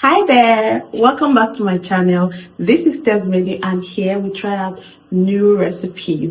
Hi there, welcome back to my channel. This is tbsp and here we try out new recipes.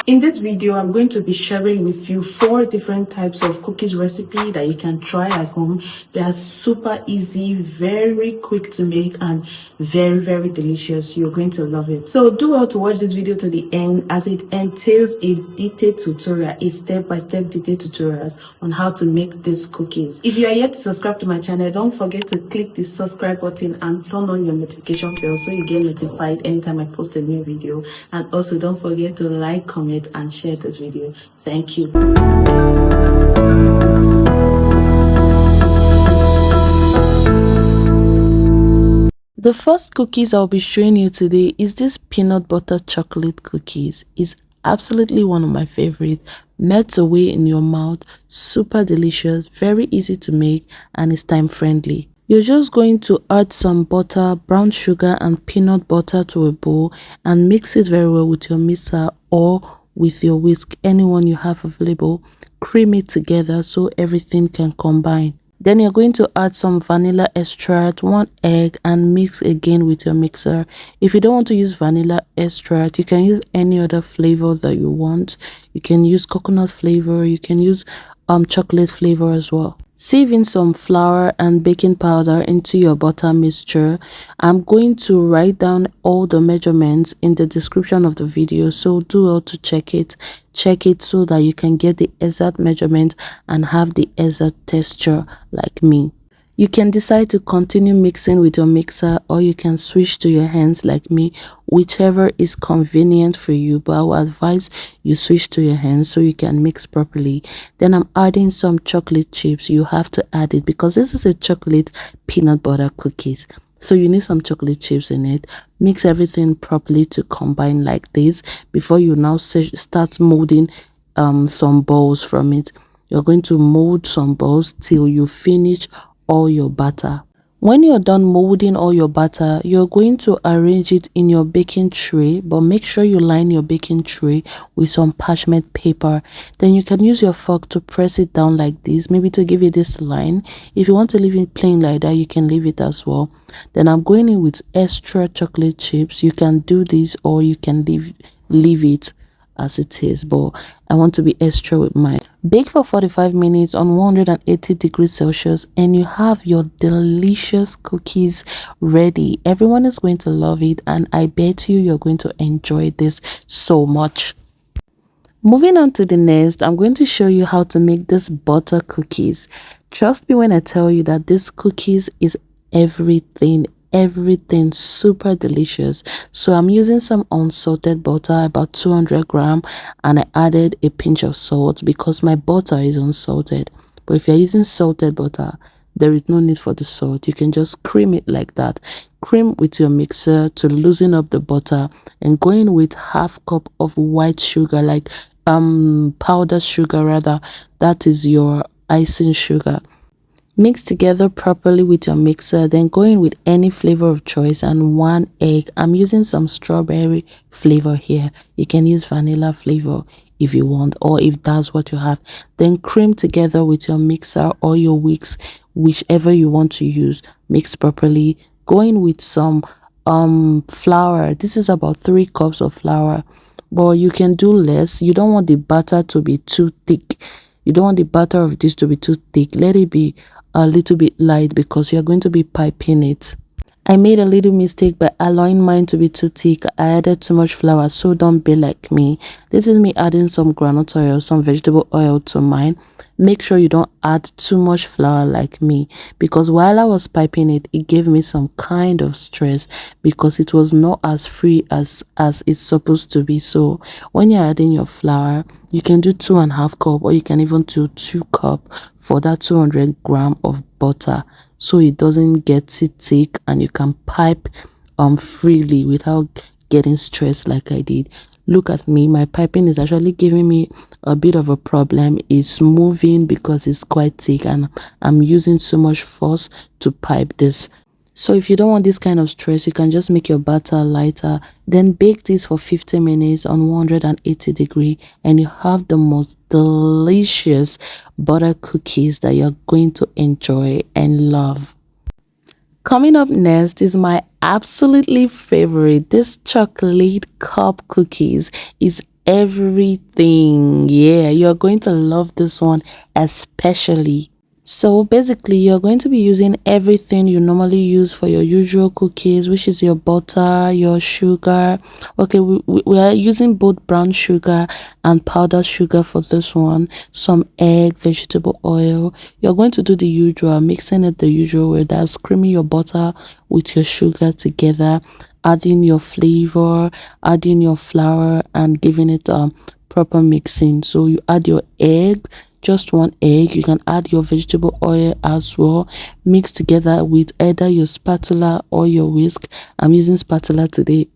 In this video, I'm going to be sharing with you 4 different types of cookies recipe that you can try at home. They are super easy, very quick to make, and very delicious. You're going to love it. So do well to watch this video to the end, as it entails a detailed tutorial, a step-by-step detailed tutorials on how to make these cookies. If you are yet to subscribe to my channel, don't forget to click the subscribe button and turn on your notification bell so you get notified anytime I post a new video. And also don't forget to like, comment, and share this video. Thank you. The first cookies I'll be showing you today is this peanut butter chocolate cookies. It's absolutely one of my favorites. Melts away in your mouth, super delicious, very easy to make, and it's time friendly. You're just going to add some butter, brown sugar, and peanut butter to a bowl and mix it very well with your mixer or with your whisk, anyone you have available. Cream it together so everything can combine. Then you're going to add some vanilla extract, 1 egg, and mix again with your mixer. If you don't want to use vanilla extract, you can use any other flavor that you want. You can use coconut flavor, you can use chocolate flavor as well. Sieve in some flour and baking powder into your butter mixture. I'm going to write down all the measurements in the description of the video, so do well to check it so that you can get the exact measurement and have the exact texture like me. You can decide to continue mixing with your mixer, or you can switch to your hands like me, whichever is convenient for you, but I will advise you switch to your hands so you can mix properly. Then I'm adding some chocolate chips. You have to add it because this is a chocolate peanut butter cookies, so you need some chocolate chips in it. Mix everything properly to combine like this before you now start molding some balls from it. You're going to mold some balls till you finish all your batter. When you're done molding all your batter, you're going to arrange it in your baking tray, but make sure you line your baking tray with some parchment paper. Then you can use your fork to press it down like this, maybe to give it this line. If you want to leave it plain like that, you can leave it as well. Then I'm going in with extra chocolate chips. You can do this or you can leave it as it is, but I want to be extra with mine. Bake for 45 minutes on 180 degrees Celsius and you have your delicious cookies ready. Everyone is going to love it, and I bet you're going to enjoy this so much. Moving on to the next, I'm going to show you how to make this butter cookies. Trust me when I tell you that this cookies is everything super delicious. So I'm using some unsalted butter, about 200 grams, and I added a pinch of salt because my butter is unsalted. But if you're using salted butter, there is no need for the salt. You can just cream it like that. Cream with your mixer to loosen up the butter, and go in with half cup of white sugar, like powdered sugar rather, that is your icing sugar. Mix together properly with your mixer, then go in with any flavor of choice and 1 egg. I'm using some strawberry flavor here. You can use vanilla flavor if you want, or if that's what you have. Then cream together with your mixer or your whisk, whichever you want to use. Mix properly. Go in with some flour. This is about 3 cups of flour, but you can do less. You don't want the batter to be too thick. You don't want the batter of this to be too thick. Let it be a little bit light because you're going to be piping it. I made a little mistake by allowing mine to be too thick. I added too much flour, so don't be like me. This is me adding some groundnut oil, some vegetable oil to mine. Make sure you don't add too much flour like me, because while I was piping it, it gave me some kind of stress because it was not as free as it's supposed to be. So when you're adding your flour, you can do 2.5 cup, or you can even do 2 cup for that 200 grams of butter, so it doesn't get too thick and you can pipe freely without getting stressed like I did. Look at me, my piping is actually giving me a bit of a problem. It's moving because it's quite thick and I'm using so much force to pipe this. So if you don't want this kind of stress, you can just make your batter lighter, then bake this for 50 minutes on 180 degrees, and you have the most delicious butter cookies that you're going to enjoy and love. Coming up next is my absolutely favorite. This chocolate cup cookies is everything. Yeah, you're going to love this one especially. So basically, you're going to be using everything you normally use for your usual cookies, which is your butter, your sugar. Okay, we are using both brown sugar and powdered sugar for this one, some egg, vegetable oil. You're going to do the usual, mixing it the usual way. That's creaming your butter with your sugar together, adding your flavor, adding your flour, and giving it proper mixing. So you add your egg, just one egg. You can add your vegetable oil as well, mix together with either your spatula or your whisk. I'm using spatula today.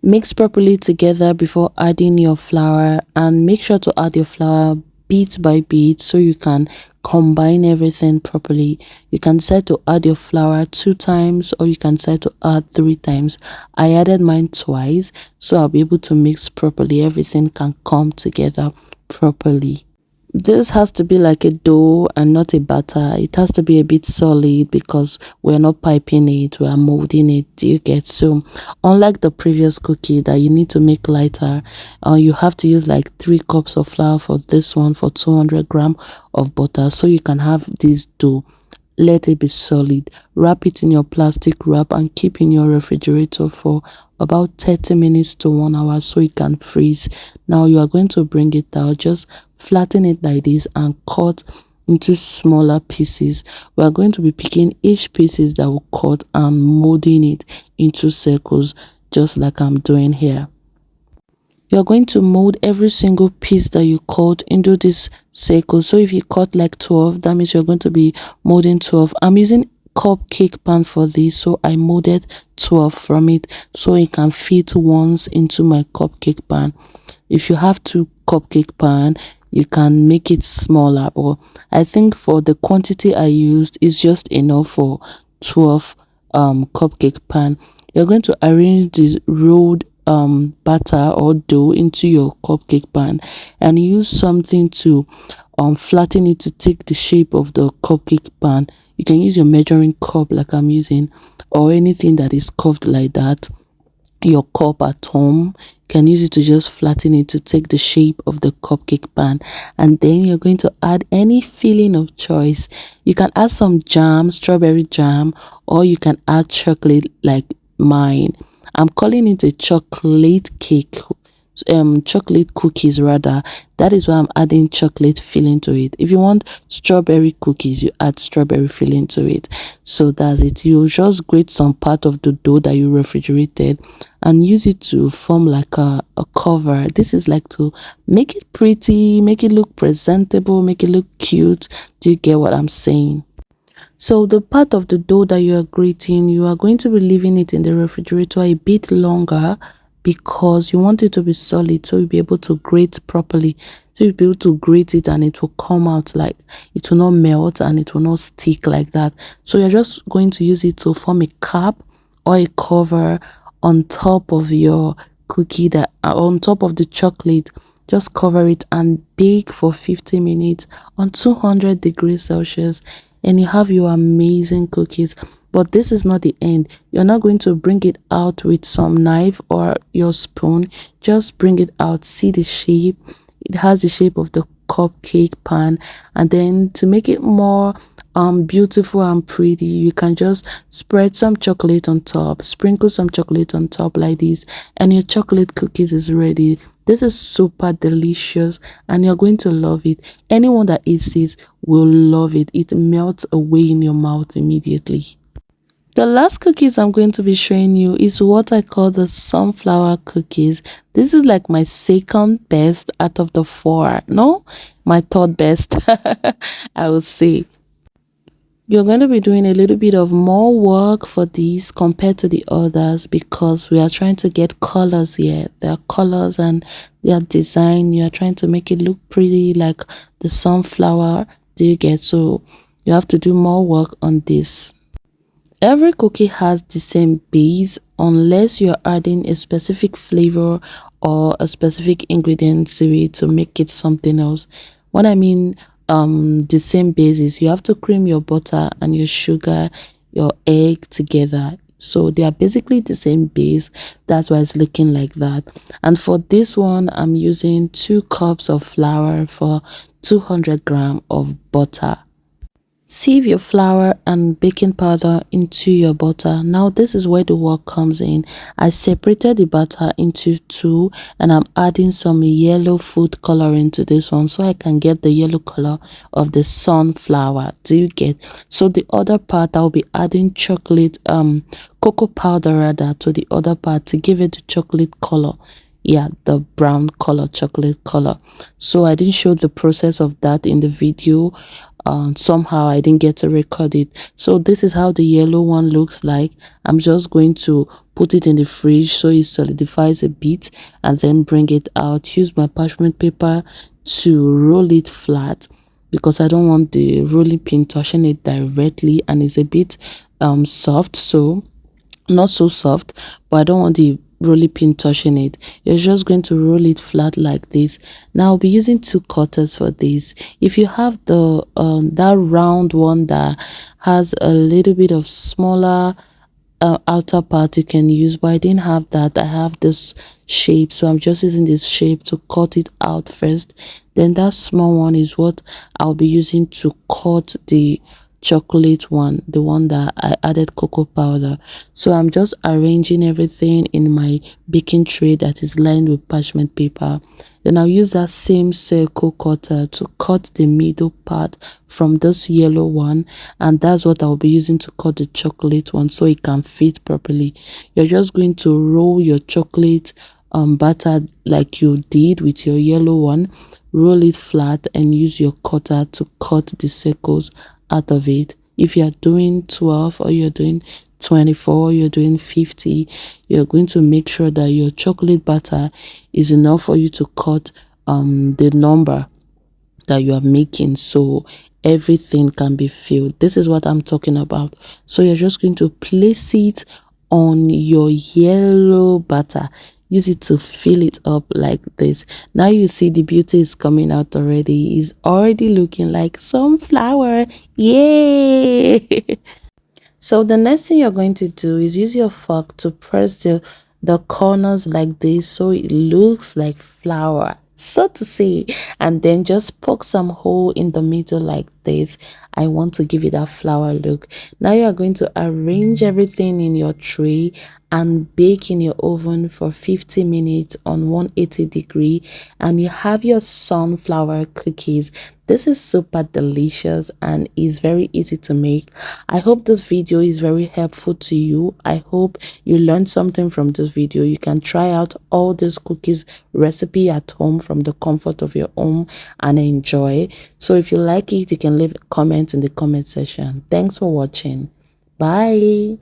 Mix properly together before adding your flour, and make sure to add your flour bit by bit so you can combine everything properly. You can decide to add your flour 2 times, or you can decide to add 3 times. I added mine twice, so I'll be able to mix properly. Everything can come together properly. This has to be like a dough and not a batter. It has to be a bit solid because we're not piping it, we are molding it. Do you get? So unlike the previous cookie that you need to make lighter, you have to use like 3 cups of flour for this one, for 200 grams of butter, so you can have this dough. Let it be solid. Wrap it in your plastic wrap and keep in your refrigerator for about 30 minutes to 1 hour so it can freeze. Now you are going to bring it out, just flatten it like this and cut into smaller pieces. We are going to be picking each pieces that will cut and molding it into circles, just like I'm doing here. You're going to mold every single piece that you cut into this circle. So if you cut like 12, that means you're going to be molding 12. I'm using cupcake pan for this, so I molded 12 from it so it can fit once into my cupcake pan. If you have 2 cupcake pan, you can make it smaller, but I think for the quantity I used is just enough for 12 cupcake pan. You're going to arrange the rolled batter or dough into your cupcake pan and use something to flatten it to take the shape of the cupcake pan. You can use your measuring cup like I'm using, or anything that is curved like that. Your cup at home, you can use it to just flatten it to take the shape of the cupcake pan. And then you're going to add any filling of choice. You can add some jam, strawberry jam, or you can add chocolate like mine. I'm calling it a chocolate cake, chocolate cookies rather. That is why I'm adding chocolate filling to it. If you want strawberry cookies, you add strawberry filling to it. So that's it. You just grate some part of the dough that you refrigerated and use it to form like a cover. This is like to make it pretty, make it look presentable, make it look cute. Do you get what I'm saying? So the part of the dough that you are grating, you are going to be leaving it in the refrigerator a bit longer because you want it to be solid, so you'll be able to grate properly. So you'll be able to grate it and it will come out, like it will not melt and it will not stick like that. So you're just going to use it to form a cap or a cover on top of your cookie, that on top of the chocolate. Just cover it and bake for 50 minutes on 200 degrees Celsius, and you have your amazing cookies. But this is not the end. You're not going to bring it out with some knife or your spoon. Just bring it out. See the shape? It has the shape of the cupcake pan. And then to make it more beautiful and pretty, you can just spread some chocolate on top, sprinkle some chocolate on top like this, and your chocolate cookies is ready. This is super delicious and you're going to love it. Anyone that eats this will love it. It melts away in your mouth immediately. The last cookies I'm going to be showing you is what I call the sunflower cookies. This is like my second best out of the 4. No, my third best, I would say. You're going to be doing a little bit of more work for these compared to the others because we are trying to get colors here. There are colors and their design. You are trying to make it look pretty like the sunflower. Do you get? So you have to do more work on this. Every cookie has the same base unless you're adding a specific flavor or a specific ingredient to it to make it something else. What I mean the same basis, you have to cream your butter and your sugar, your egg together. So they are basically the same base. That's why it's looking like that. And for this one, I'm using 2 cups of flour for 200 grams of butter. Sieve your flour and baking powder into your butter. Now this is where the work comes in. I separated the butter into two, and I'm adding some yellow food coloring to this one so I can get the yellow color of the sunflower. Do you get? So the other part I'll be adding chocolate cocoa powder rather to the other part to give it the chocolate color. Yeah, the brown color, chocolate color. So I didn't show the process of that in the video. Somehow I didn't get to record it. So this is how the yellow one looks like. I'm just going to put it in the fridge so it solidifies a bit and then bring it out. Use my parchment paper to roll it flat because I don't want the rolling pin touching it directly, and it's a bit soft, so not so soft, but I don't want the rolling pin touching it. You're just going to roll it flat like this. Now I'll be using 2 cutters for this. If you have the that round one that has a little bit of smaller outer part, you can use, but I didn't have that. I have this shape, so I'm just using this shape to cut it out first. Then that small one is what I'll be using to cut the chocolate one, the one that I added cocoa powder. So I'm just arranging everything in my baking tray that is lined with parchment paper. Then I'll use that same circle cutter to cut the middle part from this yellow one, and that's what I'll be using to cut the chocolate one so it can fit properly. You're just going to roll your chocolate batter like you did with your yellow one, roll it flat and use your cutter to cut the circles out of it. If you're doing 12 or you're doing 24 or you're doing 50, you're going to make sure that your chocolate batter is enough for you to cut the number that you are making, so everything can be filled. This is what I'm talking about. So you're just going to place it on your yellow batter. Use it to fill it up like this. Now you see the beauty is coming out already. It's already looking like sunflower. Yay! So the next thing you're going to do is use your fork to press the corners like this so it looks like flour, so to say, and then just poke some hole in the middle like this. I want to give it that flour look. Now you are going to arrange everything in your tray and bake in your oven for 50 minutes on 180-degree, and you have your sunflower cookies. This is super delicious and is very easy to make. I hope this video is very helpful to you. I hope you learned something from this video. You can try out all these cookies recipe at home from the comfort of your home and enjoy. So if you like it, you can leave a comment in the comment section. Thanks for watching. Bye.